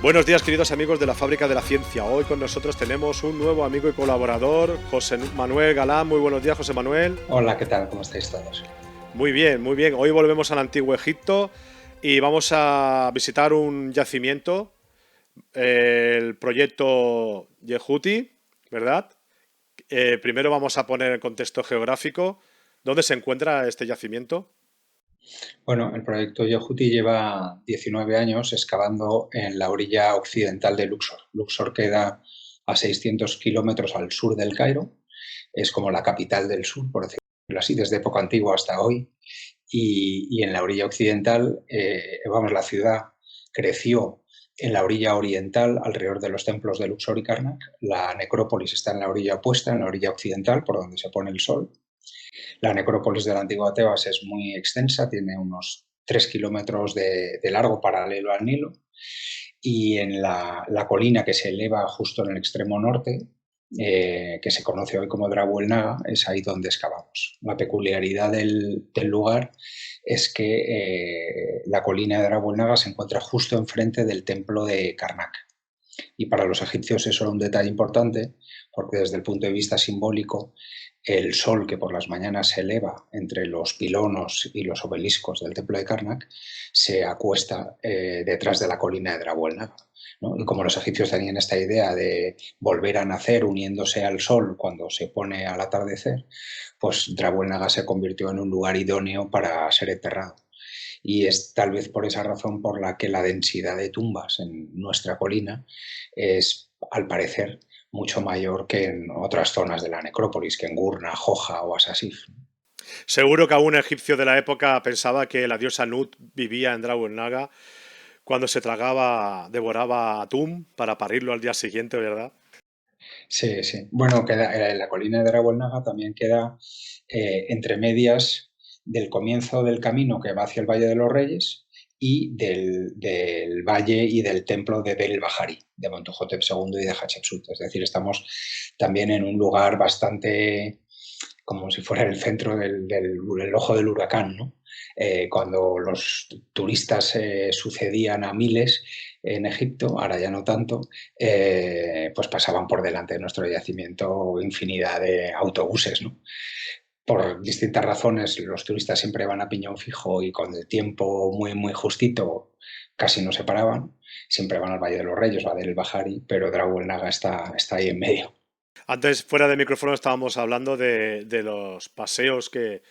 Buenos días, queridos amigos de la Fábrica de la Ciencia. Hoy con nosotros tenemos un nuevo amigo y colaborador, José Manuel Galán. Muy buenos días, José Manuel. Hola, ¿qué tal? ¿Cómo estáis todos? Muy bien, muy bien. Hoy volvemos al Antiguo Egipto y vamos a visitar un yacimiento, el proyecto Yehuti, ¿verdad? Primero vamos a poner el contexto geográfico. ¿Dónde se encuentra este yacimiento? Bueno, el proyecto Yohuti lleva 19 años excavando en la orilla occidental de Luxor. Luxor queda a 600 kilómetros al sur del Cairo. Es como la capital del sur, por decirlo así, desde época antigua hasta hoy. Y en la orilla occidental, la ciudad creció en la orilla oriental, alrededor de los templos de Luxor y Karnak. La necrópolis está en la orilla opuesta, en la orilla occidental, por donde se pone el sol. La necrópolis de la antigua Tebas es muy extensa, tiene unos 3 kilómetros de largo paralelo al Nilo, y en la colina que se eleva justo en el extremo norte, que se conoce hoy como Drabu Naga, es ahí donde excavamos. La peculiaridad del lugar es que la colina de Drabu Naga se encuentra justo enfrente del templo de Karnak. Y para los egipcios eso era un detalle importante, porque desde el punto de vista simbólico, el sol que por las mañanas se eleva entre los pilonos y los obeliscos del templo de Karnak se acuesta detrás de la colina de Drabuelnaga, ¿no? Y como los egipcios tenían esta idea de volver a nacer uniéndose al sol cuando se pone al atardecer, pues Drabuelnaga se convirtió en un lugar idóneo para ser enterrado. Y es tal vez por esa razón por la que la densidad de tumbas en nuestra colina es, al parecer, mucho mayor que en otras zonas de la necrópolis, que en Gurna, Joja o Asasif. Seguro que algún egipcio de la época pensaba que la diosa Nut vivía en Drabu Naga cuando se tragaba, devoraba atún para parirlo al día siguiente, ¿verdad? Sí, sí. Bueno, queda, la colina de Rabuelnaga también queda entre medias del comienzo del camino que va hacia el Valle de los Reyes y del valle y del templo de Bel Bahari, de Montuhotep II y de Hatshepsut. Es decir, estamos también en un lugar bastante como si fuera el centro del ojo del huracán, ¿no? Cuando los turistas sucedían a miles en Egipto, ahora ya no tanto, pues pasaban por delante de nuestro yacimiento infinidad de autobuses, ¿no? Por distintas razones, los turistas siempre van a piñón fijo y con el tiempo muy, muy justito casi no se paraban. Siempre van al Valle de los Reyes o a Del Bahari, pero Dragu el Naga está ahí en medio. Antes, fuera de micrófono, estábamos hablando de los paseos que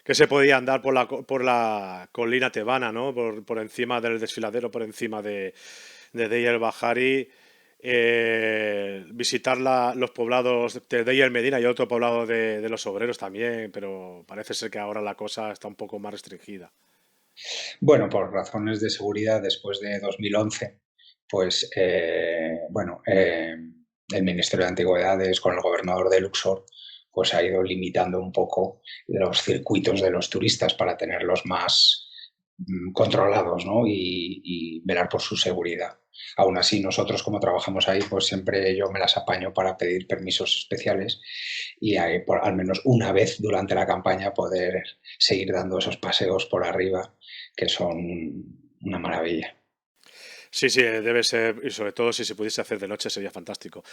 se podían dar por la colina tebana, ¿no? Por encima del desfiladero, por encima de Deir el Bahari, visitar los poblados de Deir el Medina y otro poblado de los obreros también, pero parece ser que ahora la cosa está un poco más restringida. Bueno, por razones de seguridad después de 2011, pues el Ministerio de Antigüedades con el gobernador de Luxor pues ha ido limitando un poco los circuitos de los turistas para tenerlos más controlados, ¿no? Y velar por su seguridad. Aún así, nosotros como trabajamos ahí, pues siempre yo me las apaño para pedir permisos especiales y al menos una vez durante la campaña poder seguir dando esos paseos por arriba que son una maravilla. Sí, sí, debe ser, y sobre todo si se pudiese hacer de noche sería fantástico.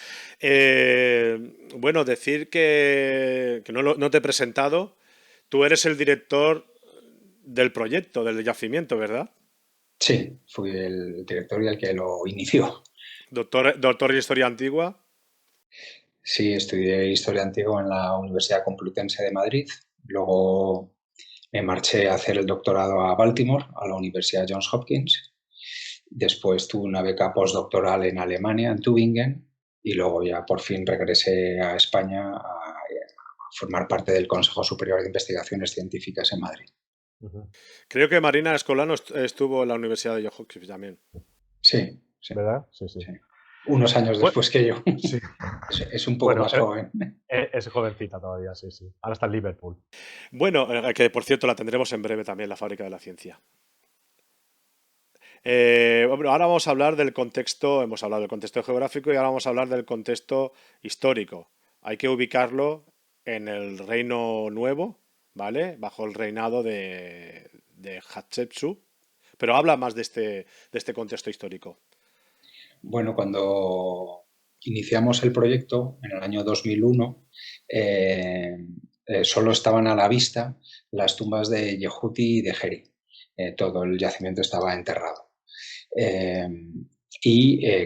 Bueno, decir que no te he presentado, tú eres el director del proyecto, del yacimiento, ¿verdad? Sí, fui el director y el que lo inició. Doctor en Historia Antigua. Sí, estudié Historia Antigua en la Universidad Complutense de Madrid. Luego me marché a hacer el doctorado a Baltimore, a la Universidad Johns Hopkins. Después tuve una beca postdoctoral en Alemania, en Tübingen. Y luego ya por fin regresé a España a formar parte del Consejo Superior de Investigaciones Científicas en Madrid. Ujú. Creo que Marina Escolano estuvo en la Universidad de Johns Hopkins también. Sí, sí, ¿Verdad? Sí, sí. sí. Unos años Bueno, después que yo. sí. Es un poco Bueno, más joven. es jovencita todavía, sí, sí. Ahora está en Liverpool. Bueno, que por cierto la tendremos en breve también, la Fábrica de la Ciencia. Bueno, ahora vamos a hablar del contexto, hemos hablado del contexto geográfico y ahora vamos a hablar del contexto histórico. Hay que ubicarlo en el Reino Nuevo, ¿vale? Bajo el reinado de Hatshepsut. Pero habla más de este contexto histórico. Bueno, cuando iniciamos el proyecto en el año 2001, eh, solo estaban a la vista las tumbas de Yehuti y de Geri. Todo el yacimiento estaba enterrado. Eh,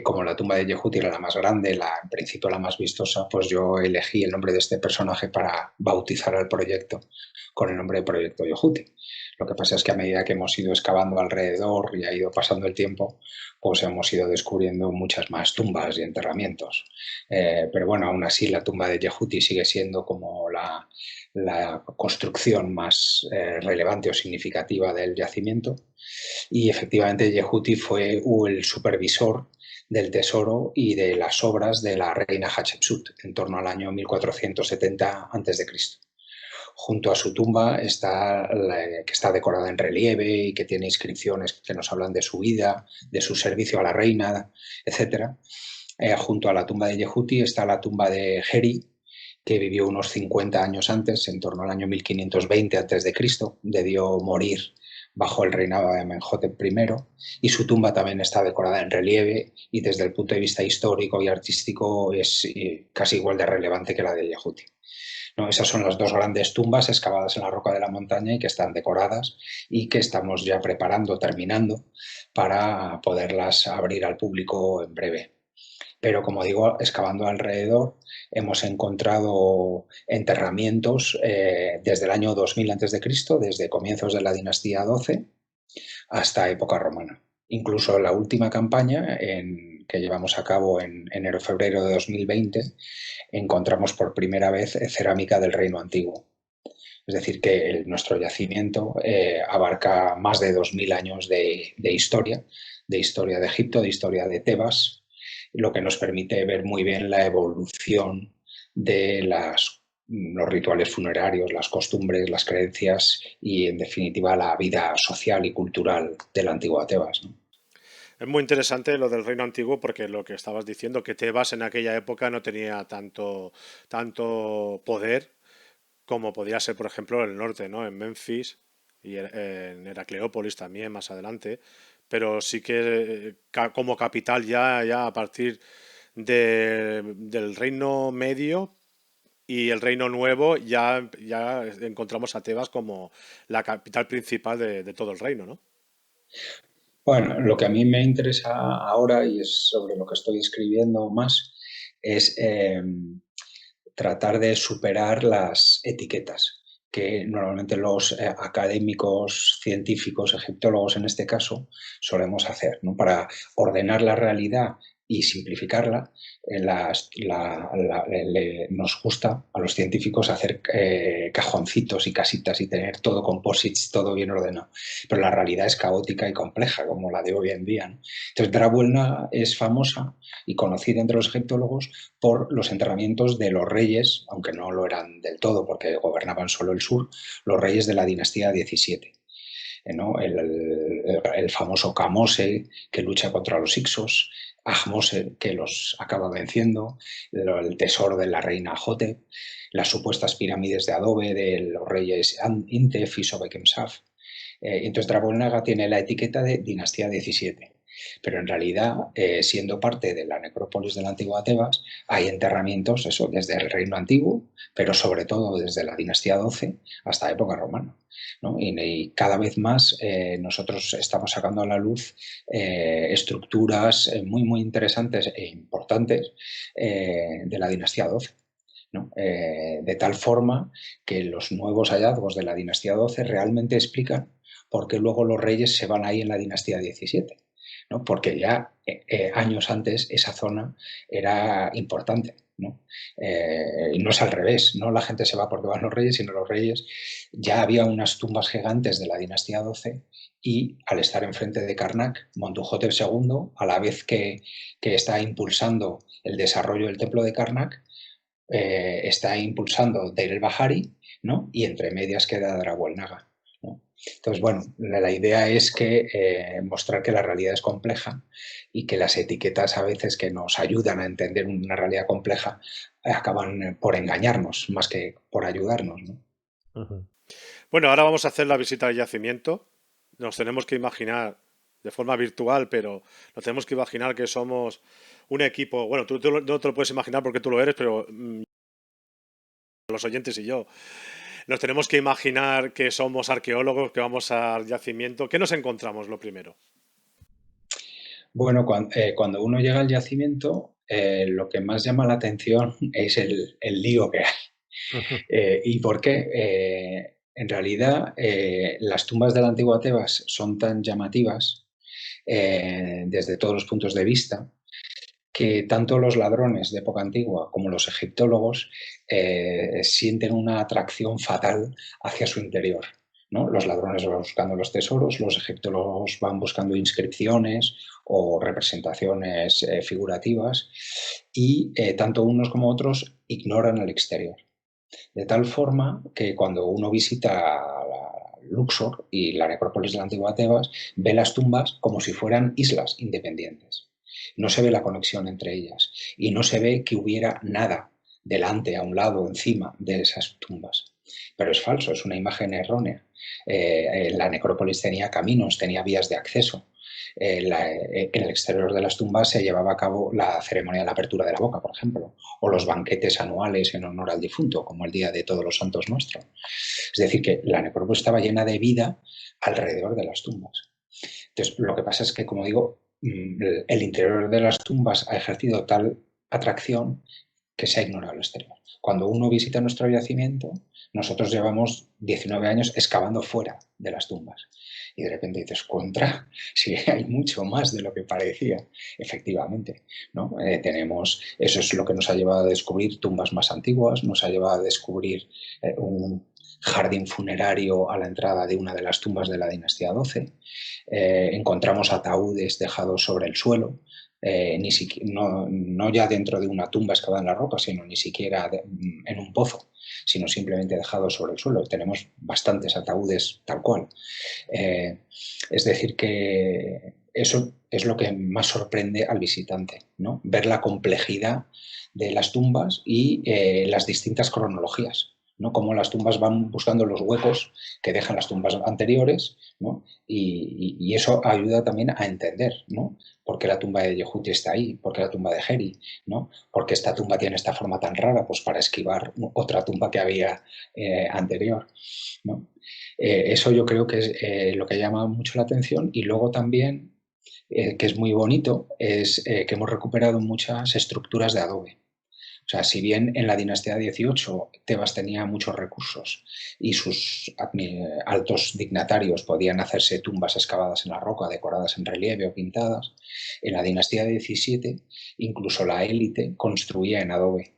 como la tumba de Yehuti era la más grande, en principio la más vistosa, pues yo elegí el nombre de este personaje para bautizar el proyecto con el nombre de Proyecto Yehuti. Lo que pasa es que a medida que hemos ido excavando alrededor y ha ido pasando el tiempo, pues hemos ido descubriendo muchas más tumbas y enterramientos. Pero bueno, aún así la tumba de Yehuti sigue siendo como la construcción más relevante o significativa del yacimiento. Y efectivamente Yehuti fue el supervisor del tesoro y de las obras de la reina Hatshepsut en torno al año 1470 a.C. Junto a su tumba que está decorada en relieve y que tiene inscripciones que nos hablan de su vida, de su servicio a la reina, etc. Junto a la tumba de Yehuti está la tumba de Geri, que vivió unos 50 años antes, en torno al año 1520 a.C., debió morir bajo el reinado de Amenhotep I, y su tumba también está decorada en relieve y desde el punto de vista histórico y artístico es casi igual de relevante que la de Yehuti. ¿No? Esas son las dos grandes tumbas excavadas en la roca de la montaña y que están decoradas y que estamos ya preparando, terminando, para poderlas abrir al público en breve. Pero como digo, excavando alrededor hemos encontrado enterramientos desde el año 2000 a.C., desde comienzos de la dinastía XII hasta época romana. Incluso la última campaña que llevamos a cabo en enero-febrero de 2020 encontramos por primera vez cerámica del Reino Antiguo. Es decir, que nuestro yacimiento abarca más de 2000 años de historia de Egipto, de historia de Tebas, lo que nos permite ver muy bien la evolución de los rituales funerarios, las costumbres, las creencias y, en definitiva, la vida social y cultural de la antigua Tebas, ¿no? Es muy interesante lo del reino antiguo porque lo que estabas diciendo, que Tebas en aquella época no tenía tanto poder como podría ser, por ejemplo, el norte, ¿no? En Memphis y en Heracleópolis también más adelante, pero sí que como capital ya a partir del Reino Medio y el Reino Nuevo ya encontramos a Tebas como la capital principal de todo el reino, ¿no? Bueno, lo que a mí me interesa ahora y es sobre lo que estoy escribiendo más es tratar de superar las etiquetas que normalmente los académicos, científicos, egiptólogos en este caso, solemos hacer, ¿no? Para ordenar la realidad y simplificarla. Nos gusta a los científicos hacer cajoncitos y casitas y tener todo composites, todo bien ordenado. Pero la realidad es caótica y compleja, como la de hoy en día, ¿no? Entonces, Drabuelna es famosa y conocida entre los egiptólogos por los enterramientos de los reyes, aunque no lo eran del todo porque gobernaban solo el sur, los reyes de la dinastía XVII. ¿No? El famoso Kamose, que lucha contra los Hyksos, Ahmose, que los acaba venciendo, el tesoro de la reina Hotep, las supuestas pirámides de adobe de los reyes Intef y Sobekemsaf. Entonces Drabolnaga tiene la etiqueta de dinastía XVII, pero en realidad, siendo parte de la necrópolis de la antigua Tebas, hay enterramientos, eso, desde el reino antiguo, pero sobre todo desde la dinastía XII hasta época romana, ¿no? Y cada vez más nosotros estamos sacando a la luz estructuras muy interesantes e importantes de la dinastía XII. ¿No? De tal forma que los nuevos hallazgos de la dinastía XII realmente explican por qué luego los reyes se van ahí en la dinastía XVII, ¿no? Porque ya años antes esa zona era importante, ¿no? Y no es al revés, no la gente se va porque van los reyes, sino los reyes. Ya había unas tumbas gigantes de la dinastía XII y al estar enfrente de Karnak, Montuhotep II, a la vez que está impulsando el desarrollo del templo de Karnak, está impulsando Deir el-Bahari, ¿no? Y entre medias queda Draguelnaga, ¿no? Entonces, bueno, la idea es que mostrar que la realidad es compleja y que las etiquetas a veces que nos ayudan a entender una realidad compleja acaban por engañarnos más que por ayudarnos, ¿no? Ujú. Bueno, ahora vamos a hacer la visita al yacimiento. Nos tenemos que imaginar de forma virtual, pero nos tenemos que imaginar que somos un equipo. Bueno, tú no te lo puedes imaginar porque tú lo eres, pero los oyentes y yo nos tenemos que imaginar que somos arqueólogos, que vamos al yacimiento. ¿Qué nos encontramos lo primero? Bueno, cuando uno llega al yacimiento, lo que más llama la atención es el lío que hay. ¿Y por qué? En realidad, las tumbas de la antigua Tebas son tan llamativas desde todos los puntos de vista que tanto los ladrones de época antigua como los egiptólogos sienten una atracción fatal hacia su interior, ¿no? Los ladrones van buscando los tesoros, los egiptólogos van buscando inscripciones o representaciones figurativas y tanto unos como otros ignoran el exterior. De tal forma que cuando uno visita Luxor y la necrópolis de la antigua Tebas, ve las tumbas como si fueran islas independientes. No se ve la conexión entre ellas y no se ve que hubiera nada delante, a un lado, encima de esas tumbas. Pero es falso, es una imagen errónea. La necrópolis tenía caminos, tenía vías de acceso. En el exterior de las tumbas se llevaba a cabo la ceremonia de la apertura de la boca, por ejemplo, o los banquetes anuales en honor al difunto, como el Día de Todos los Santos Nuestro. Es decir, que la necrópolis estaba llena de vida alrededor de las tumbas. Entonces, lo que pasa es que, como digo, el interior de las tumbas ha ejercido tal atracción que se ha ignorado el exterior. Cuando uno visita nuestro yacimiento, nosotros llevamos 19 años excavando fuera de las tumbas. Y de repente dices, contra, sí, hay mucho más de lo que parecía, efectivamente, ¿no? Eso es lo que nos ha llevado a descubrir tumbas más antiguas, nos ha llevado a descubrir un jardín funerario a la entrada de una de las tumbas de la dinastía XII. Encontramos ataúdes dejados sobre el suelo, no ya dentro de una tumba excavada en la roca, sino ni siquiera en un pozo, sino simplemente dejados sobre el suelo. Tenemos bastantes ataúdes tal cual. Es decir, que eso es lo que más sorprende al visitante, ¿no? Ver la complejidad de las tumbas y las distintas cronologías, ¿no? Cómo las tumbas van buscando los huecos que dejan las tumbas anteriores, ¿no? Y eso ayuda también a entender, ¿no? ¿Por qué la tumba de Yehuti está ahí? ¿Por qué la tumba de Heri? ¿No? ¿Por qué esta tumba tiene esta forma tan rara? Pues para esquivar otra tumba que había anterior, ¿no? Eso yo creo que es lo que llama mucho la atención. Y luego también, que es muy bonito, es que hemos recuperado muchas estructuras de adobe. O sea, si bien en la dinastía XVIII Tebas tenía muchos recursos y sus altos dignatarios podían hacerse tumbas excavadas en la roca, decoradas en relieve o pintadas, en la dinastía XVII incluso la élite construía en adobe,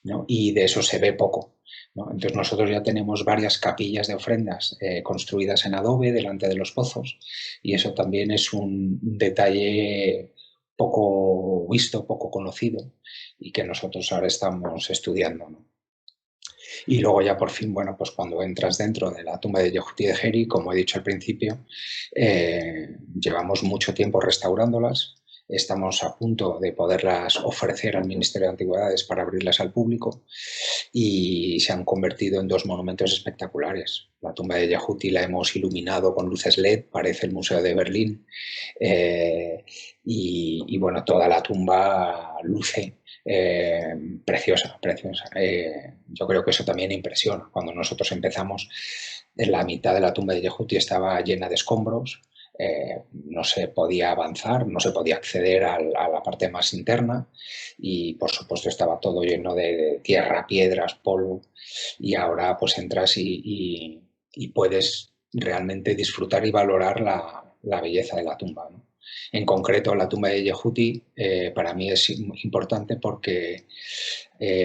¿no? Y de eso se ve poco, ¿no? Entonces nosotros ya tenemos varias capillas de ofrendas construidas en adobe delante de los pozos y eso también es un detalle poco visto, poco conocido y que nosotros ahora estamos estudiando, ¿no? Y luego ya por fin, bueno, pues cuando entras dentro de la tumba de Yehuti de Heri, como he dicho al principio, llevamos mucho tiempo restaurándolas. Estamos a punto de poderlas ofrecer al Ministerio de Antigüedades para abrirlas al público y se han convertido en dos monumentos espectaculares. La tumba de Yehuti la hemos iluminado con luces LED, parece el Museo de Berlín, y bueno, toda la tumba luce preciosa, preciosa. Yo creo que eso también impresiona. Cuando nosotros empezamos, en la mitad de la tumba de Yehuti estaba llena de escombros, no se podía avanzar, no se podía acceder a la parte más interna y por supuesto estaba todo lleno de tierra, piedras, polvo y ahora pues entras y puedes realmente disfrutar y valorar la belleza de la tumba, ¿no? En concreto, la tumba de Yehuti para mí es importante porque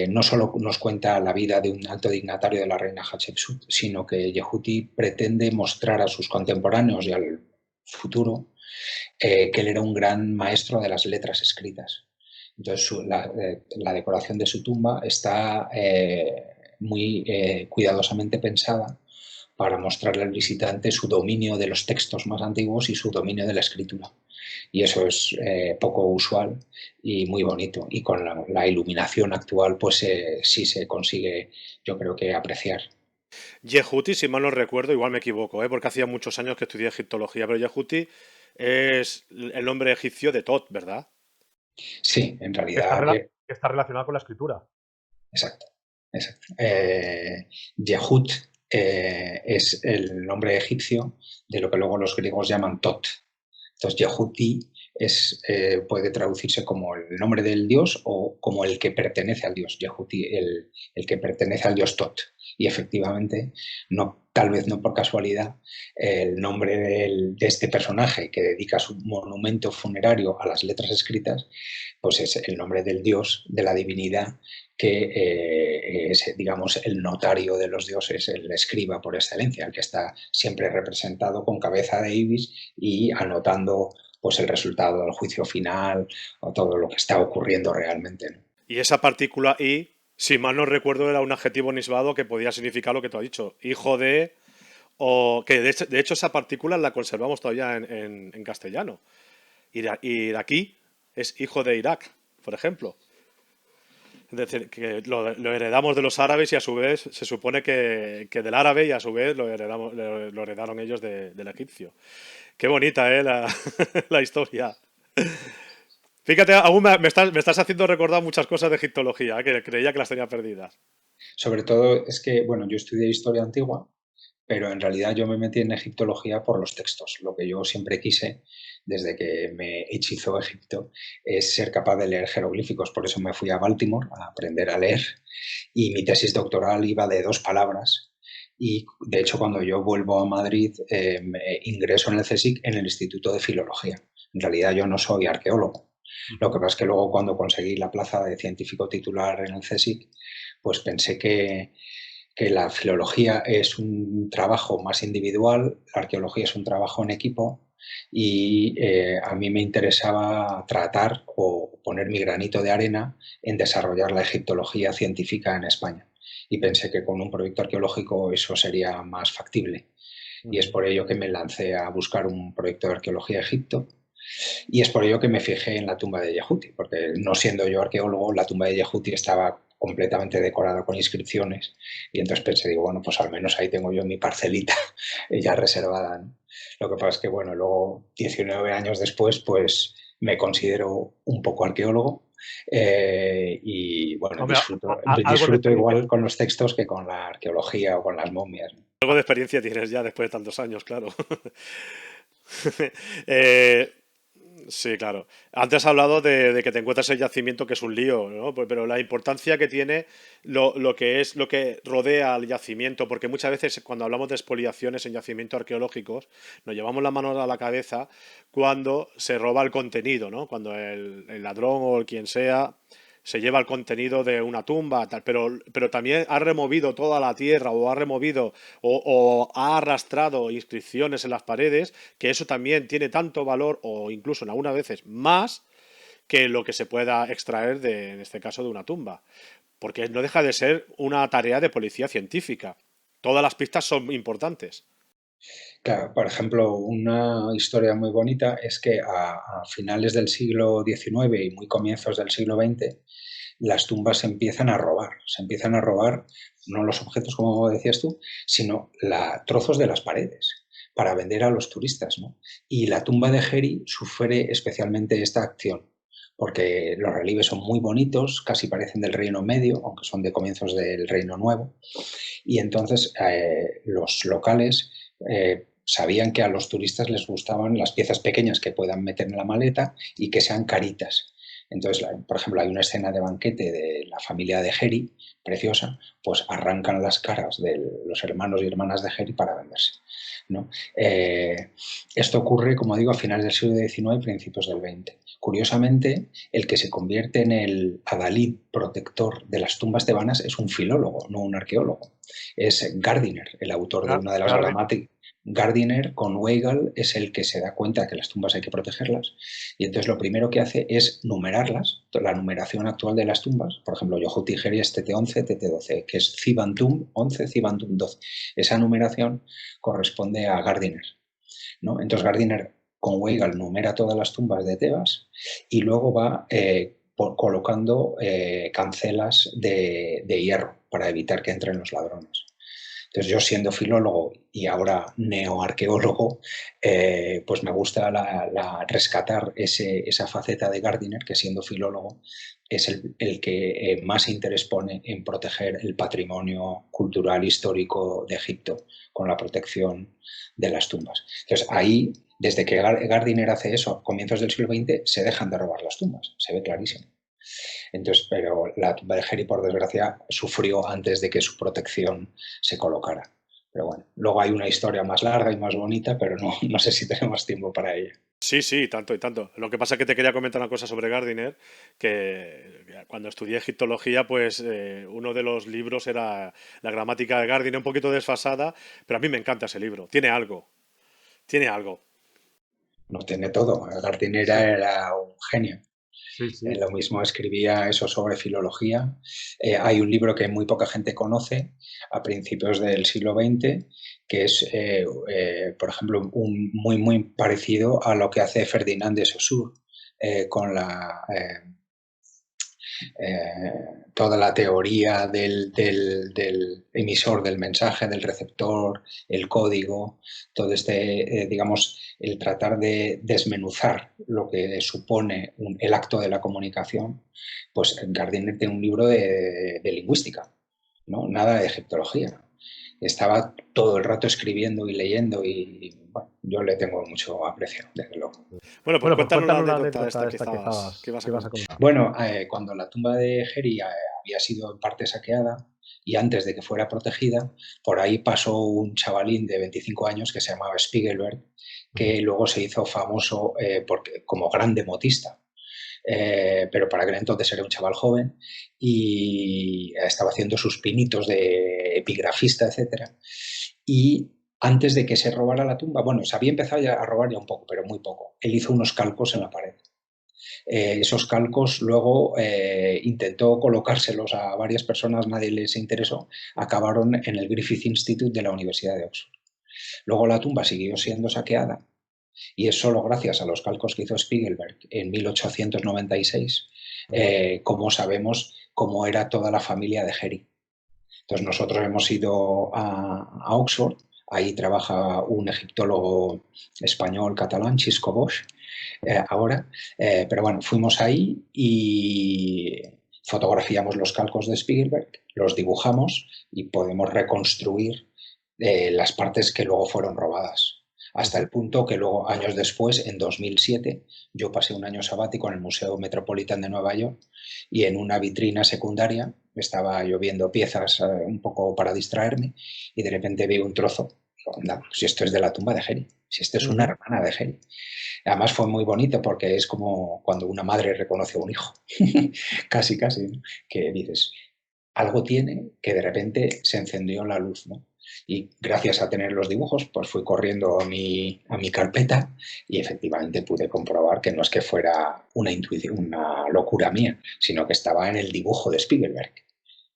no solo nos cuenta la vida de un alto dignatario de la reina Hatshepsut, sino que Yehuti pretende mostrar a sus contemporáneos y al futuro que él era un gran maestro de las letras escritas. Entonces, la decoración de su tumba está muy cuidadosamente pensada para mostrarle al visitante su dominio de los textos más antiguos y su dominio de la escritura. Y eso es poco usual y muy bonito. Y con la iluminación actual, pues sí se consigue, yo creo que apreciar. Yehuti, si mal no recuerdo, igual me equivoco, porque hacía muchos años que estudié egiptología, pero Yehuti es el nombre egipcio de Tot, ¿verdad? Sí, en Que está, realidad, que está relacionado con la escritura. exacto, exacto. Yehut es el nombre egipcio de lo que luego los griegos llaman Tot. Entonces, Yehuti puede traducirse como el nombre del dios o como el que pertenece al dios. Yehuti, el que pertenece al dios Tot. Y efectivamente, no, tal vez no por casualidad, el nombre de este personaje que dedica su monumento funerario a las letras escritas, pues es el nombre del dios, de la divinidad, que es, digamos, el notario de los dioses, el escriba por excelencia, el que está siempre representado con cabeza de ibis y anotando pues el resultado del juicio final o todo lo que está ocurriendo realmente, ¿no? Y esa partícula I, si mal no recuerdo, era un adjetivo nisbado que podía significar lo que tú has dicho, hijo de, o que de hecho esa partícula la conservamos todavía en castellano. Iraquí es hijo de Irak, por ejemplo. Es decir, que lo heredamos de los árabes y a su vez se supone que del árabe y a su vez lo heredaron ellos del egipcio. Qué bonita, la historia. Fíjate, aún me estás haciendo recordar muchas cosas de egiptología, que creía que las tenía perdidas. Sobre todo es que, bueno, yo estudié historia antigua, pero en realidad yo me metí en egiptología por los textos. Lo que yo siempre quise, desde que me hechizó Egipto, es ser capaz de leer jeroglíficos. Por eso me fui a Baltimore a aprender a leer y mi tesis doctoral iba de 2 palabras. Y de hecho, cuando yo vuelvo a Madrid, me ingreso en el CSIC en el Instituto de Filología. En realidad yo no soy arqueólogo. Lo que pasa es que luego cuando conseguí la plaza de científico titular en el CSIC, pues pensé que la filología es un trabajo más individual, la arqueología es un trabajo en equipo y a mí me interesaba tratar o poner mi granito de arena en desarrollar la egiptología científica en España. Y pensé que con un proyecto arqueológico eso sería más factible. Y es por ello que me lancé a buscar un proyecto de arqueología de Egipto. Y es por ello que me fijé en la tumba de Yehuti, porque no siendo yo arqueólogo, la tumba de Yehuti estaba completamente decorada con inscripciones y entonces pensé, digo, bueno, pues al menos ahí tengo yo mi parcelita ya reservada, ¿no? Lo que pasa es que, bueno, luego 19 años después, pues me considero un poco arqueólogo y, bueno, Hombre, algo de disfruto experiencia. igual con los textos que con la arqueología o con las momias, ¿no? Algo de experiencia tienes ya después de tantos años, claro. Eh, sí, claro. Antes has hablado de que te encuentras el yacimiento, que es un lío, ¿no? Pero la importancia que tiene lo que es lo que rodea al yacimiento, porque muchas veces cuando hablamos de expoliaciones en yacimientos arqueológicos, nos llevamos la mano a la cabeza cuando se roba el contenido, ¿no? Cuando el ladrón o el quien sea se lleva el contenido de una tumba, tal, pero también ha removido toda la tierra o ha removido o ha arrastrado inscripciones en las paredes, que eso también tiene tanto valor o incluso en algunas veces más que lo que se pueda extraer en este caso, de una tumba. Porque no deja de ser una tarea de policía científica. Todas las pistas son importantes. Claro, por ejemplo, una historia muy bonita es que a finales del siglo XIX y muy comienzos del siglo XX, las tumbas se empiezan a robar no los objetos, como decías tú, sino trozos de las paredes para vender a los turistas, ¿no? Y la tumba de Geri sufre especialmente esta acción, porque los relieves son muy bonitos, casi parecen del Reino Medio, aunque son de comienzos del Reino Nuevo, y entonces los locales sabían que a los turistas les gustaban las piezas pequeñas que puedan meter en la maleta y que sean caritas. Entonces, por ejemplo, hay una escena de banquete de la familia de Geri, preciosa, pues arrancan las caras de los hermanos y hermanas de Geri para venderse, ¿no? Esto ocurre, como digo, a finales del siglo XIX y principios del XX. Curiosamente, el que se convierte en el adalid protector de las tumbas tebanas es un filólogo, no un arqueólogo. Es Gardiner, el autor de una de las Gardiner. gramáticas. Gardiner con Weigel es el que se da cuenta que las tumbas hay que protegerlas y entonces lo primero que hace es numerarlas, la numeración actual de las tumbas, por ejemplo, Yohuti Geri es TT11, TT12, que es Zibantum 11, Zibantum 12. Esa numeración corresponde a Gardiner, ¿no? Entonces Gardiner con Weigel numera todas las tumbas de Tebas y luego va colocando cancelas de hierro para evitar que entren los ladrones. Entonces yo siendo filólogo y ahora neoarqueólogo, pues me gusta rescatar esa faceta de Gardiner que siendo filólogo es el que más interés pone en proteger el patrimonio cultural histórico de Egipto con la protección de las tumbas. Entonces ahí, desde que Gardiner hace eso, a comienzos del siglo XX, se dejan de robar las tumbas, se ve clarísimo. Entonces, pero la tumba de Geri, por desgracia, sufrió antes de que su protección se colocara. Pero bueno, luego hay una historia más larga y más bonita, pero no sé si tenemos tiempo para ella. Sí, sí, tanto y tanto. Lo que pasa es que te quería comentar una cosa sobre Gardiner, que cuando estudié egiptología, pues uno de los libros era la gramática de Gardiner, un poquito desfasada, pero a mí me encanta ese libro. Tiene algo, tiene algo. No tiene todo. Gardiner era un genio. Sí, sí. Lo mismo escribía eso sobre filología. Hay un libro que muy poca gente conoce a principios del siglo XX, que es, por ejemplo, muy parecido a lo que hace Ferdinand de Saussure con toda la teoría del emisor del mensaje, del receptor, el código, todo digamos, el tratar de desmenuzar lo que supone el acto de la comunicación, pues Gardiner tiene un libro de lingüística, ¿no? Nada de egiptología. Estaba todo el rato escribiendo y leyendo y bueno, yo le tengo mucho aprecio, desde luego. Bueno, pues Bueno, pues cuéntanos la cuéntanos la anécdota anécdota esta esta que ibas que a vas a comentar. contar. Bueno, cuando la tumba de Geri había sido en parte saqueada y antes de que fuera protegida, por ahí pasó un chavalín de 25 años que se llamaba Spiegelberg, que luego se hizo famoso como gran demotista. Pero para aquel entonces era un chaval joven y estaba haciendo sus pinitos de epigrafista, etcétera. Y antes de que se robara la tumba, bueno, se había empezado ya a robar ya un poco, pero muy poco. Él hizo unos calcos en la pared. Esos calcos luego intentó colocárselos a varias personas, nadie les interesó, acabaron en el Griffith Institute de la Universidad de Oxford. Luego la tumba siguió siendo saqueada y es solo gracias a los calcos que hizo Spiegelberg en 1896 como sabemos cómo era toda la familia de Geri. Entonces nosotros hemos ido a Oxford, ahí trabaja un egiptólogo español catalán, Xisco Bosch, ahora, pero bueno, fuimos ahí y fotografiamos los calcos de Spielberg, los dibujamos y podemos reconstruir las partes que luego fueron robadas. Hasta el punto que luego, años después, en 2007, yo pasé un año sabático en el Museo Metropolitan de Nueva York y en una vitrina secundaria estaba yo viendo piezas un poco para distraerme y de repente veo un trozo. Digo, anda, si esto es de la tumba de Geri, si esto es una hermana de Geri. Además fue muy bonito porque es como cuando una madre reconoce a un hijo, casi, casi, ¿no? Que dices, algo tiene que de repente se encendió la luz, ¿no? Y gracias a tener los dibujos, pues fui corriendo a mi carpeta y efectivamente pude comprobar que no es que fuera una intuición, una locura mía, sino que estaba en el dibujo de Spiegelberg,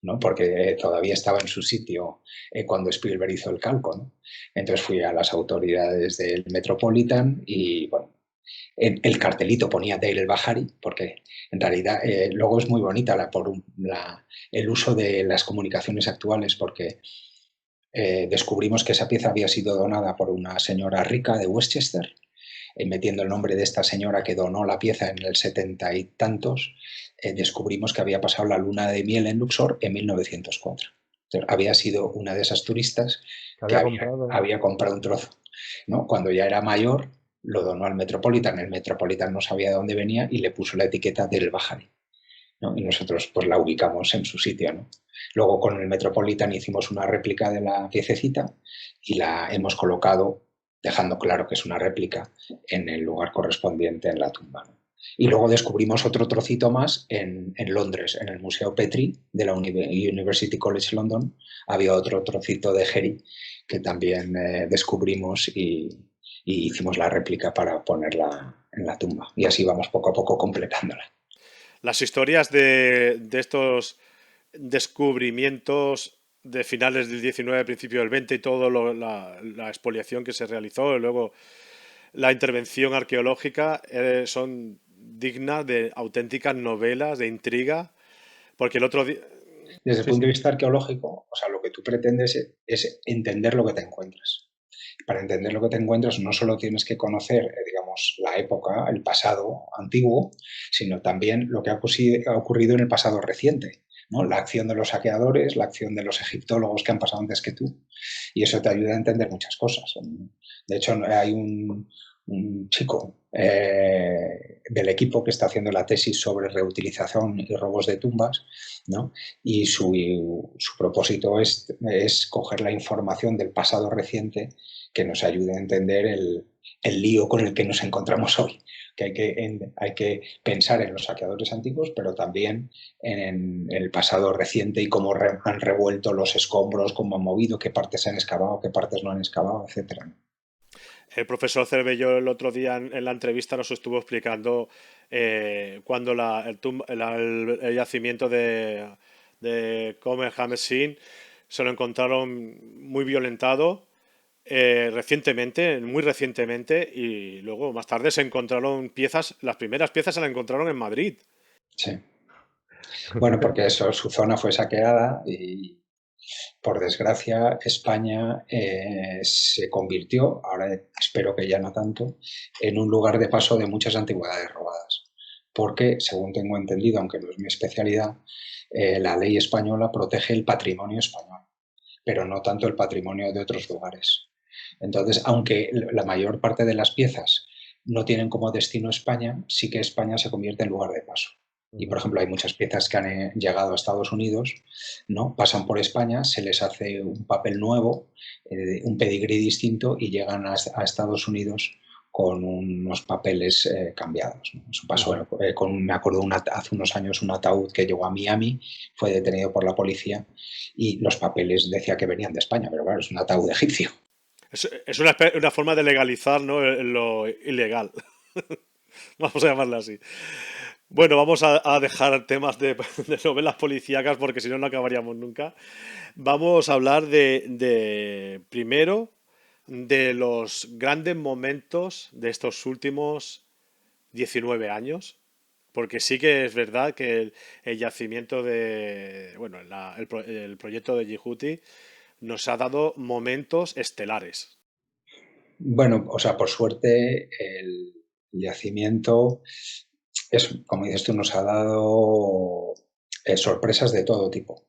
¿no? Porque todavía estaba en su sitio cuando Spielberg hizo el calco, ¿no? Entonces fui a las autoridades del Metropolitan y, bueno, el cartelito ponía Dale el Bahari, porque en realidad luego es muy bonita el uso de las comunicaciones actuales, porque descubrimos que esa pieza había sido donada por una señora rica de Westchester, metiendo el nombre de esta señora que donó la pieza en el 70 y tantos, descubrimos que había pasado la luna de miel en Luxor en 1904. Entonces, había sido una de esas turistas Que que había comprado. había comprado un trozo, ¿no? Cuando ya era mayor, lo donó al Metropolitan. El Metropolitan no sabía de dónde venía y le puso la etiqueta del Bahari, ¿no? Y nosotros pues la ubicamos en su sitio, ¿no? Luego con el Metropolitan hicimos una réplica de la piececita y la hemos colocado, dejando claro que es una réplica, en el lugar correspondiente en la tumba, ¿no? Y luego descubrimos otro trocito más en Londres, en el Museo Petrie de la University College London. Había otro trocito de Geri que también descubrimos y hicimos la réplica para ponerla en la tumba. Y así vamos poco a poco completándola. Las historias de estos descubrimientos de finales del 19, principio del 20 y todo la expoliación que se realizó y luego la intervención arqueológica son dignas de auténticas novelas de intriga, porque el otro día Desde el Sí, punto sí. de vista arqueológico, o sea, lo que tú pretendes es entender lo que te encuentras. Para entender lo que te encuentras no solo tienes que conocer, digamos, la época, el pasado antiguo, sino también lo que ha ocurrido en el pasado reciente, ¿no? La acción de los saqueadores, la acción de los egiptólogos que han pasado antes que tú. Y eso te ayuda a entender muchas cosas. De hecho, hay un chico del equipo que está haciendo la tesis sobre reutilización y robos de tumbas, ¿no? Y su propósito es coger la información del pasado reciente que nos ayude a entender el lío con el que nos encontramos hoy. Que hay que pensar en los saqueadores antiguos, pero también en el pasado reciente y cómo han revuelto los escombros, cómo han movido, qué partes se han excavado, qué partes no han excavado, etcétera. El profesor Cervello el otro día en la entrevista nos estuvo explicando cuando el yacimiento de Comer Hammersin se lo encontraron muy violentado recientemente, muy recientemente, y luego más tarde se encontraron piezas, las primeras piezas se las encontraron en Madrid. Sí. Bueno, porque eso, su zona fue saqueada y, por desgracia, España se convirtió, ahora espero que ya no tanto, en un lugar de paso de muchas antigüedades robadas. Porque, según tengo entendido, aunque no es mi especialidad, la ley española protege el patrimonio español, pero no tanto el patrimonio de otros lugares. Entonces, aunque la mayor parte de las piezas no tienen como destino España, sí que España se convierte en lugar de paso. Y, por Ujú. ejemplo, hay muchas piezas que han llegado a Estados Unidos, ¿no? Pasan por España, se les hace un papel nuevo, un pedigrí distinto y llegan a Estados Unidos con unos papeles cambiados, ¿no? Eso pasó Ujú. me acuerdo hace unos años un ataúd que llegó a Miami, fue detenido por la policía y los papeles decía que venían de España, pero claro, es un ataúd egipcio. Es una forma de legalizar, ¿no? Lo ilegal. Vamos a llamarlo así. Bueno, vamos a dejar temas de novelas policíacas porque si no, no acabaríamos nunca. Vamos a hablar primero de los grandes momentos de estos últimos 19 años. Porque sí que es verdad que el yacimiento bueno, el proyecto de Yihuti nos ha dado momentos estelares. Bueno, o sea, por suerte el yacimiento es, como dices tú, nos ha dado sorpresas de todo tipo,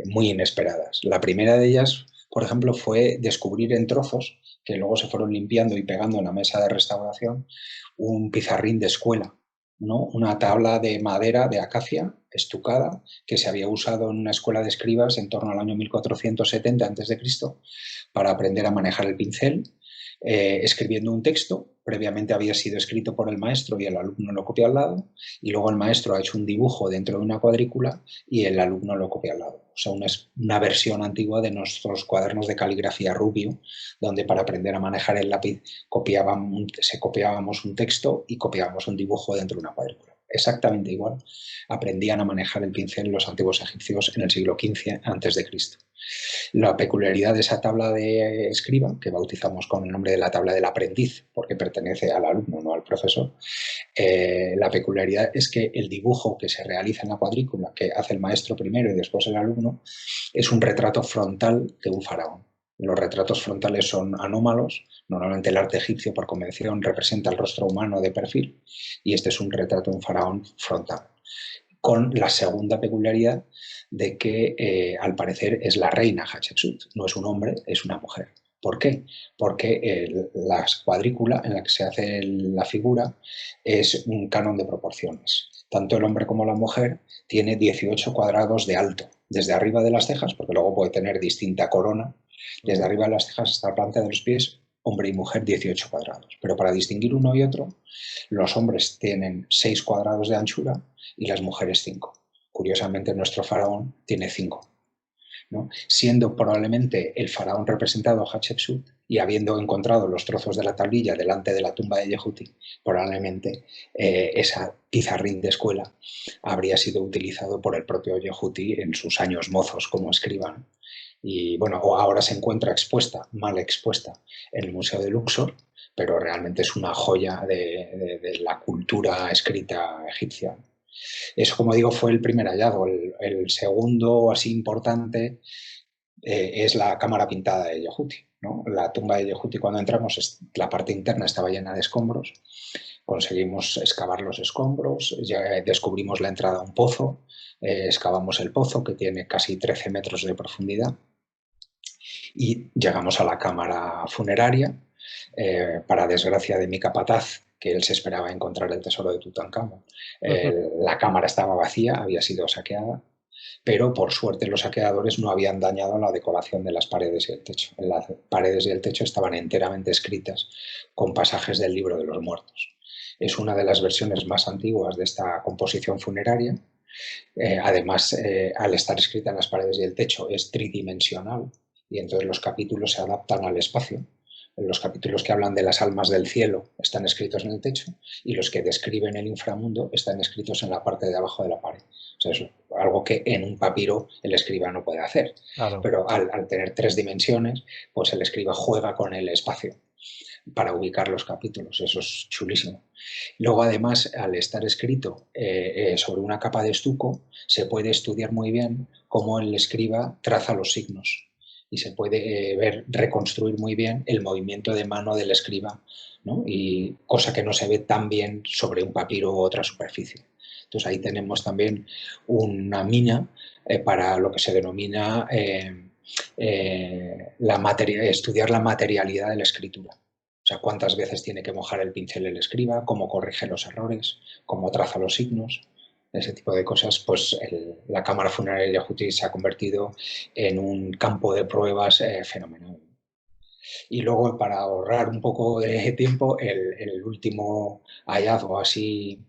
muy inesperadas. La primera de ellas, por ejemplo, fue descubrir en trozos, que luego se fueron limpiando y pegando en la mesa de restauración, un pizarrín de escuela, ¿no? Una tabla de madera de acacia estucada que se había usado en una escuela de escribas en torno al año 1470 a.C. para aprender a manejar el pincel, escribiendo un texto. Previamente había sido escrito por el maestro y el alumno lo copia al lado, y luego el maestro ha hecho un dibujo dentro de una cuadrícula y el alumno lo copia al lado. O sea, una versión antigua de nuestros cuadernos de caligrafía Rubio, donde para aprender a manejar el lápiz copiábamos un texto y copiábamos un dibujo dentro de una cuadrícula. Exactamente igual aprendían a manejar el pincel los antiguos egipcios en el siglo XV a.C. La peculiaridad de esa tabla de escriba, que bautizamos con el nombre de la tabla del aprendiz, porque pertenece al alumno, no al profesor, la peculiaridad es que el dibujo que se realiza en la cuadrícula, que hace el maestro primero y después el alumno, es un retrato frontal de un faraón. Los retratos frontales son anómalos. Normalmente el arte egipcio, por convención, representa el rostro humano de perfil y este es un retrato de un faraón frontal, con la segunda peculiaridad de que al parecer es la reina Hatshepsut, no es un hombre, es una mujer. ¿Por qué? Porque la cuadrícula en la que se hace la figura es un canon de proporciones. Tanto el hombre como la mujer tiene 18 cuadrados de alto, desde arriba de las cejas, porque luego puede tener distinta corona, desde Ujú. arriba de las cejas hasta la planta de los pies, hombre y mujer 18 cuadrados. Pero para distinguir uno y otro, los hombres tienen 6 cuadrados de anchura y las mujeres 5. Curiosamente, nuestro faraón tiene 5, ¿no? Siendo probablemente el faraón representado Hatshepsut y habiendo encontrado los trozos de la tablilla delante de la tumba de Yehuti, probablemente esa pizarrín de escuela habría sido utilizado por el propio Yehuti en sus años mozos como escribano. Y bueno, ahora se encuentra expuesta, mal expuesta, en el Museo de Luxor, pero realmente es una joya de la cultura escrita egipcia. Eso, como digo, fue el primer hallazgo. El segundo, así importante, es la cámara pintada de Yehuti, ¿no? La tumba de Yehuti, cuando entramos, la parte interna estaba llena de escombros. Conseguimos excavar los escombros, ya descubrimos la entrada a un pozo, excavamos el pozo, que tiene casi 13 metros de profundidad, y llegamos a la cámara funeraria. Para desgracia de mi capataz, que él se esperaba encontrar el tesoro de Tutankamón, la cámara estaba vacía, había sido saqueada, pero por suerte los saqueadores no habían dañado la decoración de las paredes y el techo. Las paredes y el techo estaban enteramente escritas con pasajes del Libro de los Muertos. Es una de las versiones más antiguas de esta composición funeraria. Además, al estar escrita en las paredes y el techo, es tridimensional, y entonces los capítulos se adaptan al espacio. Los capítulos que hablan de las almas del cielo están escritos en el techo, y los que describen el inframundo están escritos en la parte de abajo de la pared. O sea, es algo que en un papiro el escriba no puede hacer. Claro. Pero al tener 3 dimensiones, pues el escriba juega con el espacio para ubicar los capítulos. Eso es chulísimo. Luego, además, al estar escrito sobre una capa de estuco, se puede estudiar muy bien cómo el escriba traza los signos, y se puede reconstruir muy bien el movimiento de mano del escriba, ¿no? Y cosa que no se ve tan bien sobre un papiro u otra superficie. Entonces ahí tenemos también una mina para lo que se denomina estudiar la materialidad de la escritura. O sea, cuántas veces tiene que mojar el pincel el escriba, cómo corrige los errores, cómo traza los signos, ese tipo de cosas. Pues la cámara funeraria de Yehuti se ha convertido en un campo de pruebas fenomenal. Y luego, para ahorrar un poco de tiempo, el último hallazgo así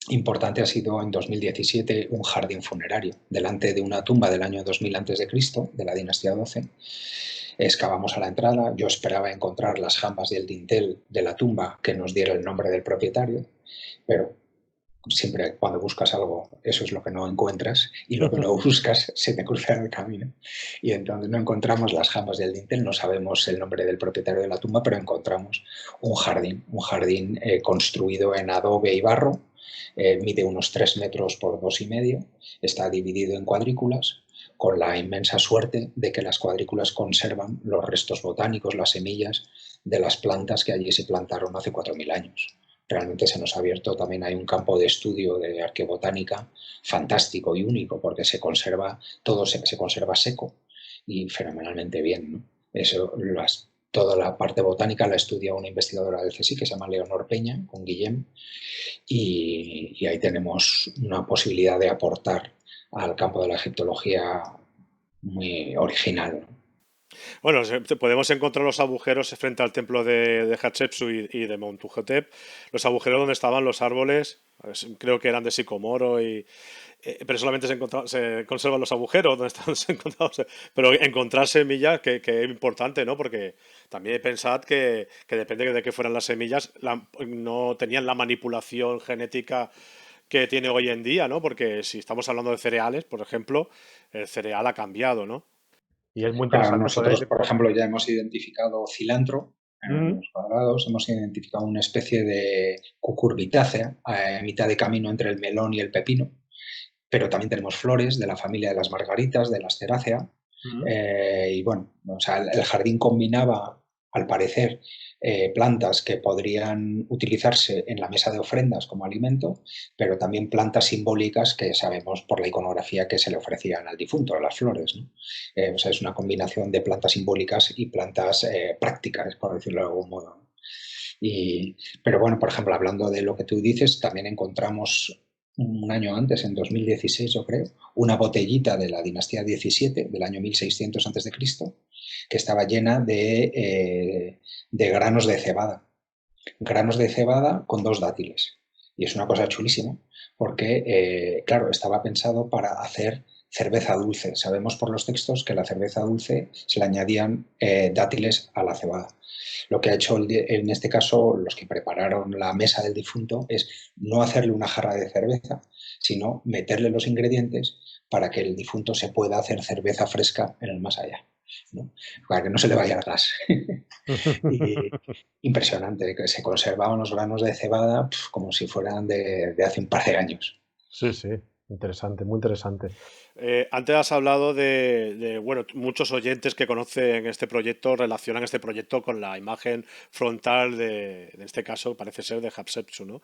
importante ha sido en 2017 un jardín funerario delante de una tumba del año 2000 a.C., de la dinastía 12. Excavamos a la entrada, yo esperaba encontrar las jambas y el dintel de la tumba que nos diera el nombre del propietario, pero siempre cuando buscas algo, eso es lo que no encuentras, y lo que no buscas se te cruza en el camino. Y entonces no encontramos las jambas del dintel, no sabemos el nombre del propietario de la tumba, pero encontramos un jardín construido en adobe y barro. Mide unos 3 metros por 2,5, está dividido en cuadrículas, con la inmensa suerte de que las cuadrículas conservan los restos botánicos, las semillas de las plantas que allí se plantaron hace 4.000 años. Realmente se nos ha abierto también, hay un campo de estudio de arqueobotánica fantástico y único, porque todo se conserva seco y fenomenalmente bien, ¿no? Toda la parte botánica la estudia una investigadora del CSIC que se llama Leonor Peña, con Guillem, y ahí tenemos una posibilidad de aportar al campo de la egiptología muy original, ¿no? Bueno, podemos encontrar los agujeros frente al templo de Hatshepsut y de Montuhotep, los agujeros donde estaban los árboles, creo que eran de sicomoro, pero solamente se conservan los agujeros donde están encontrados. Pero encontrar semillas, que es importante, ¿no? Porque también pensad que depende de qué fueran las semillas, no tenían la manipulación genética que tiene hoy en día, ¿no? Porque si estamos hablando de cereales, por ejemplo, el cereal ha cambiado, ¿no? Y es muy Claro, interesante nosotros, poder... por ejemplo, ya hemos identificado cilantro en Mm, los cuadrados, hemos identificado una especie de cucurbitácea a mitad de camino entre el melón y el pepino, pero también tenemos flores de la familia de las margaritas, de las cerácea, mm. y bueno, o sea, el jardín combinaba, al parecer, plantas que podrían utilizarse en la mesa de ofrendas como alimento, pero también plantas simbólicas que sabemos por la iconografía que se le ofrecían al difunto, las flores, ¿no? O sea, es una combinación de plantas simbólicas y plantas prácticas, por decirlo de algún modo, ¿no? Pero bueno, por ejemplo, hablando de lo que tú dices, también encontramos un año antes, en 2016 yo creo, una botellita de la dinastía 17 del año 1600 a.C., que estaba llena de granos de cebada con 2 dátiles. Y es una cosa chulísima, porque, claro, estaba pensado para hacer cerveza dulce. Sabemos por los textos que la cerveza dulce se le añadían dátiles a la cebada. Lo que ha hecho en este caso los que prepararon la mesa del difunto es no hacerle una jarra de cerveza, sino meterle los ingredientes para que el difunto se pueda hacer cerveza fresca en el más allá, ¿no? Para que no se le vaya el gas. Y impresionante, que se conservaban los granos de cebada como si fueran de hace un par de años. Sí, sí, interesante, muy interesante. Antes has hablado bueno, muchos oyentes que conocen este proyecto relacionan este proyecto con la imagen frontal en este caso, parece ser de Hatshepsut, ¿no?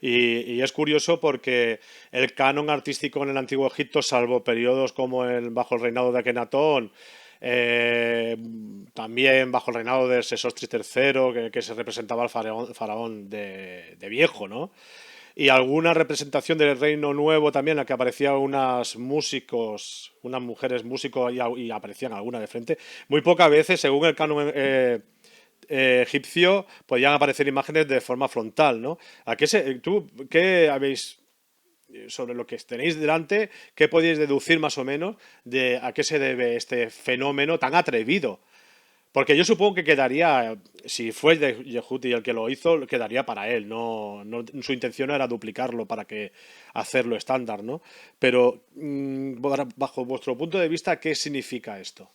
Y es curioso porque el canon artístico en el Antiguo Egipto, salvo periodos como bajo el reinado de Akenatón, eh, también bajo el reinado de Sesostris III, que se representaba al faraón de viejo, ¿no? Y alguna representación del Reino Nuevo también, en la que aparecían unas músicos, unas mujeres músicos y aparecían algunas de frente. Muy pocas veces, según el canon egipcio, podían aparecer imágenes de forma frontal, ¿no? ¿Qué habéis sobre lo que tenéis delante, qué podéis deducir más o menos de a qué se debe este fenómeno tan atrevido? Porque yo supongo que quedaría, si fue de Yehuti el que lo hizo, quedaría para él. Su intención no era duplicarlo para que hacerlo estándar, ¿no? Pero bajo vuestro punto de vista, ¿qué significa esto?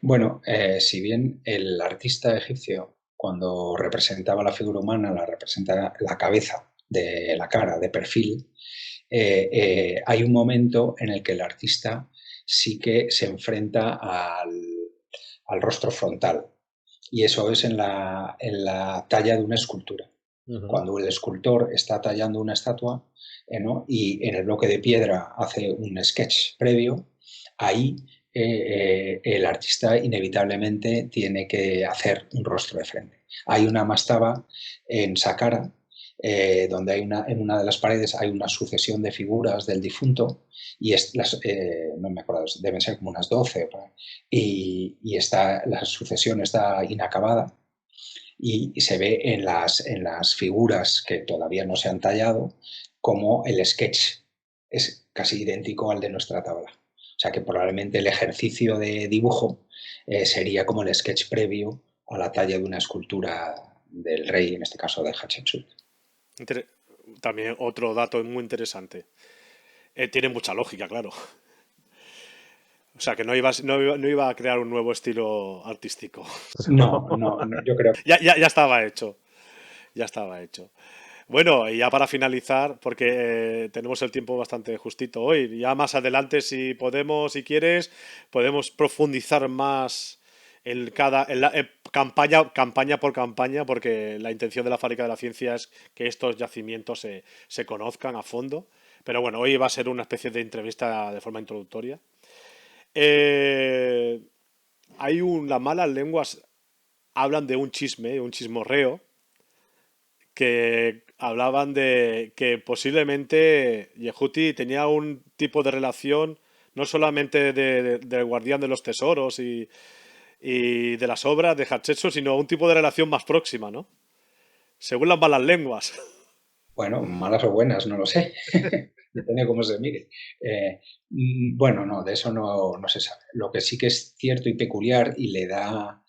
Bueno, si bien el artista egipcio, cuando representaba la figura humana, la representa la cabeza de la cara, de perfil, hay un momento en el que el artista sí que se enfrenta al rostro frontal. Y eso es en la talla de una escultura. Ujú. Cuando el escultor está tallando una estatua, ¿no? Y en el bloque de piedra hace un sketch previo, ahí el artista inevitablemente tiene que hacer un rostro de frente. Hay una mastaba en Saqqara, donde en una de las paredes hay una sucesión de figuras del difunto, y no me acuerdo, deben ser como unas 12, y la sucesión está inacabada, y se ve en las figuras que todavía no se han tallado como el sketch es casi idéntico al de nuestra tabla. O sea que probablemente el ejercicio de dibujo sería como el sketch previo a la talla de una escultura del rey, en este caso de Hatshepsut. Inter- También otro dato muy interesante. Tiene mucha lógica, claro. O sea, que no iba a crear un nuevo estilo artístico. No, no, no, yo creo. Ya estaba hecho. Ya estaba hecho. Bueno, y ya para finalizar, porque tenemos el tiempo bastante justito hoy, ya más adelante, si podemos, si quieres, podemos profundizar más campaña por campaña, porque la intención de la Fábrica de la Ciencia es que estos yacimientos se conozcan a fondo. Pero bueno, hoy va a ser una especie de entrevista de forma introductoria. Eh, las malas lenguas hablan de un chisme, un chismorreo, que hablaban de que posiblemente Yehuti tenía un tipo de relación no solamente del guardián de los tesoros y de las obras de Hatshepsut, sino un tipo de relación más próxima, ¿no? Según las malas lenguas. Bueno, malas o buenas, no lo sé. Depende de cómo se mire. Bueno, no, de eso no se sabe. Lo que sí que es cierto y peculiar y le da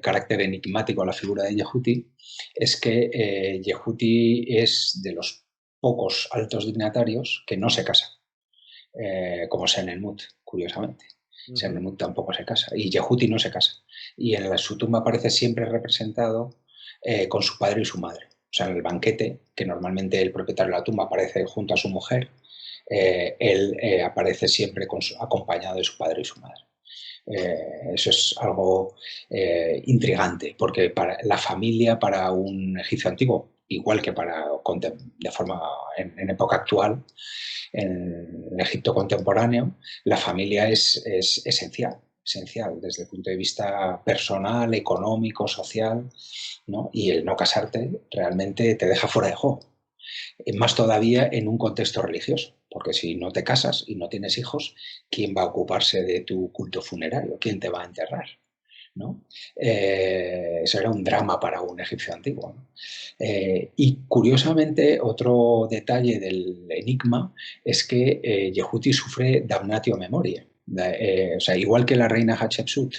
carácter enigmático a la figura de Yehuti es que Yehuti es de los pocos altos dignatarios que no se casa, como Senenmut, curiosamente. Ujú. Senenmut tampoco se casa y Yehuti no se casa. Y en su tumba aparece siempre representado con su padre y su madre. O sea, en el banquete, que normalmente el propietario de la tumba aparece junto a su mujer, él aparece siempre acompañado de su padre y su madre. Eso es algo intrigante, porque para la familia, para un egipcio antiguo, igual que de forma en época actual, en el Egipto contemporáneo, la familia es esencial desde el punto de vista personal, económico, social, ¿no? Y el no casarte realmente te deja fuera de juego. Más todavía en un contexto religioso, porque si no te casas y no tienes hijos, ¿quién va a ocuparse de tu culto funerario? ¿Quién te va a enterrar? ¿No? Eso era un drama para un egipcio antiguo, ¿no? Y curiosamente, otro detalle del enigma es que Yehuti sufre damnatio memoria. O sea, igual que la reina Hatshepsut,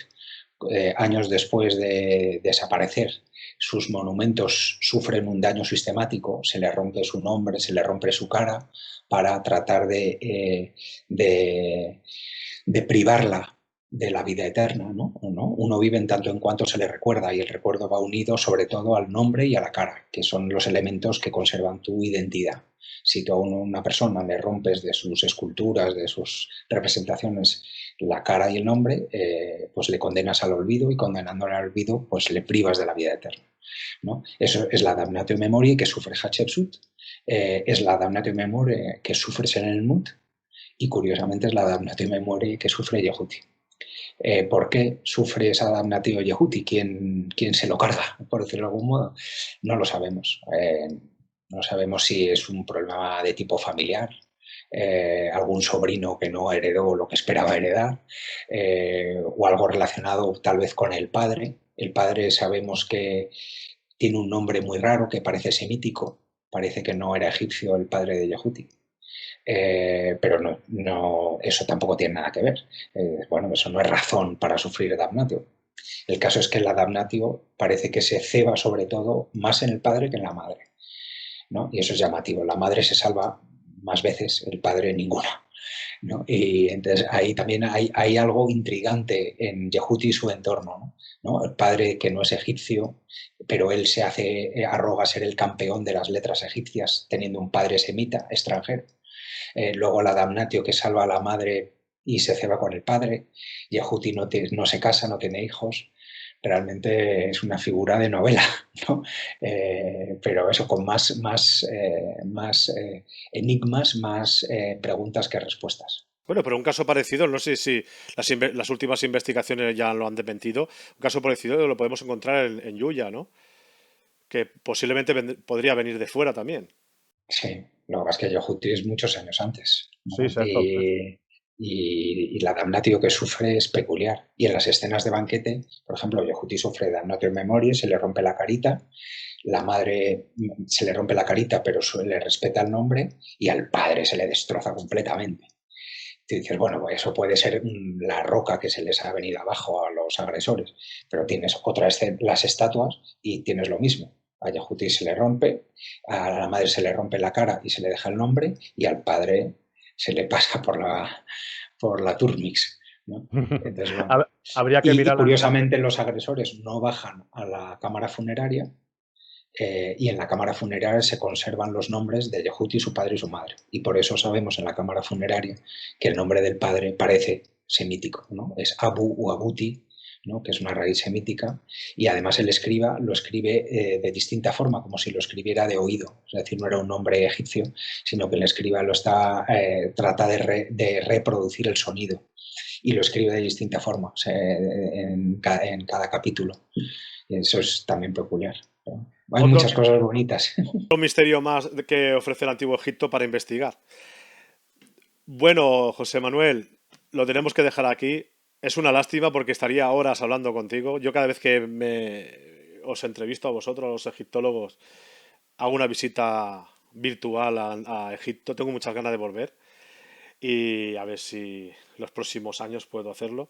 años después de desaparecer, sus monumentos sufren un daño sistemático, se le rompe su nombre, se le rompe su cara, para tratar de privarla de la vida eterna, ¿no? Uno vive en tanto en cuanto se le recuerda, y el recuerdo va unido sobre todo al nombre y a la cara, que son los elementos que conservan tu identidad. Si tú a una persona le rompes de sus esculturas, de sus representaciones, la cara y el nombre, pues le condenas al olvido, y condenándole al olvido, pues le privas de la vida eterna, ¿no? Eso es la damnatio memoriae que sufre Hatshepsut, es la damnatio memoriae que sufre Senenmut, y curiosamente es la damnatio memoriae que sufre Yehuti. ¿Por qué sufre esa damnatio Yehuti? ¿Quién se lo carga, por decirlo de algún modo? No lo sabemos. No sabemos si es un problema de tipo familiar, algún sobrino que no heredó lo que esperaba heredar, o algo relacionado tal vez con el padre. El padre sabemos que tiene un nombre muy raro que parece semítico, parece que no era egipcio el padre de Yehuti. Pero no, eso tampoco tiene nada que ver. Bueno, eso no es razón para sufrir damnatio. El caso es que la damnatio parece que se ceba sobre todo más en el padre que en la madre, ¿no? Y eso es llamativo. La madre se salva más veces, el padre ninguna, ¿no? Y entonces ahí también hay algo intrigante en Yehuti y su entorno, ¿no? El padre que no es egipcio, pero él se arroga ser el campeón de las letras egipcias teniendo un padre semita extranjero. Luego la damnatio que salva a la madre y se ceba con el padre. Yehuti no se casa, no tiene hijos. Realmente es una figura de novela, ¿no? Pero eso con más enigmas, más preguntas que respuestas. Bueno, pero un caso parecido, no sé si las últimas investigaciones ya lo han desmentido, un caso parecido lo podemos encontrar en Yuya, ¿no? Que posiblemente podría venir de fuera también. Sí, lo que pasa es que Yehuti es muchos años antes, ¿no? Sí, exacto. Y la damnatio que sufre es peculiar. Y en las escenas de banquete, por ejemplo, Yehuti sufre damnatio memoriae, se le rompe la carita, la madre se le rompe la carita pero le respeta el nombre, y al padre se le destroza completamente. Y dices, bueno, pues eso puede ser la roca que se les ha venido abajo a los agresores, pero tienes las estatuas y tienes lo mismo. A Yehuti se le rompe, a la madre se le rompe la cara y se le deja el nombre, y al padre se le pasa por la turmix, ¿no? Entonces, bueno. Habría que Y mirar curiosamente los agresores no bajan a la cámara funeraria, y en la cámara funeraria se conservan los nombres de Yehuti, su padre y su madre. Y por eso sabemos en la cámara funeraria que el nombre del padre parece semítico, ¿no? Es Abu o Abuti, ¿no? Que es una raíz semítica, y además el escriba lo escribe de distinta forma, como si lo escribiera de oído. Es decir, no era un nombre egipcio, sino que el escriba trata de reproducir el sonido, y lo escribe de distinta forma, o sea, en cada capítulo. Y eso es también peculiar, ¿no? Hay muchas cosas bonitas. Un misterio más que ofrece el Antiguo Egipto para investigar. Bueno, José Manuel, lo tenemos que dejar aquí. Es una lástima porque estaría horas hablando contigo. Yo cada vez que os entrevisto a vosotros, a los egiptólogos, hago una visita virtual a Egipto. Tengo muchas ganas de volver y a ver si los próximos años puedo hacerlo.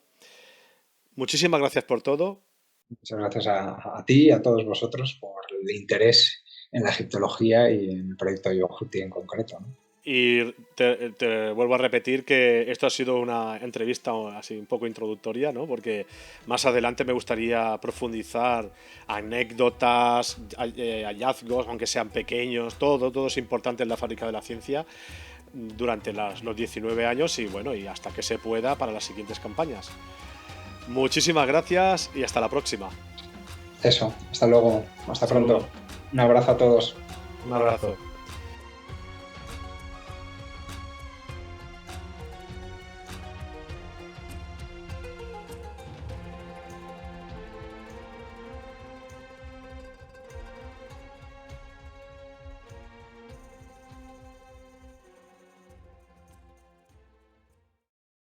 Muchísimas gracias por todo. Muchas gracias a ti y a todos vosotros por el interés en la egiptología y en el proyecto Yehuti en concreto, ¿no? Y te vuelvo a repetir que esto ha sido una entrevista así un poco introductoria, ¿no? Porque más adelante me gustaría profundizar anécdotas, hallazgos, aunque sean pequeños, todo es importante en la fábrica de la ciencia durante los 19 años y bueno, y hasta que se pueda para las siguientes campañas. Muchísimas gracias y hasta la próxima. Eso, hasta luego, hasta pronto. Un abrazo a todos. Un abrazo.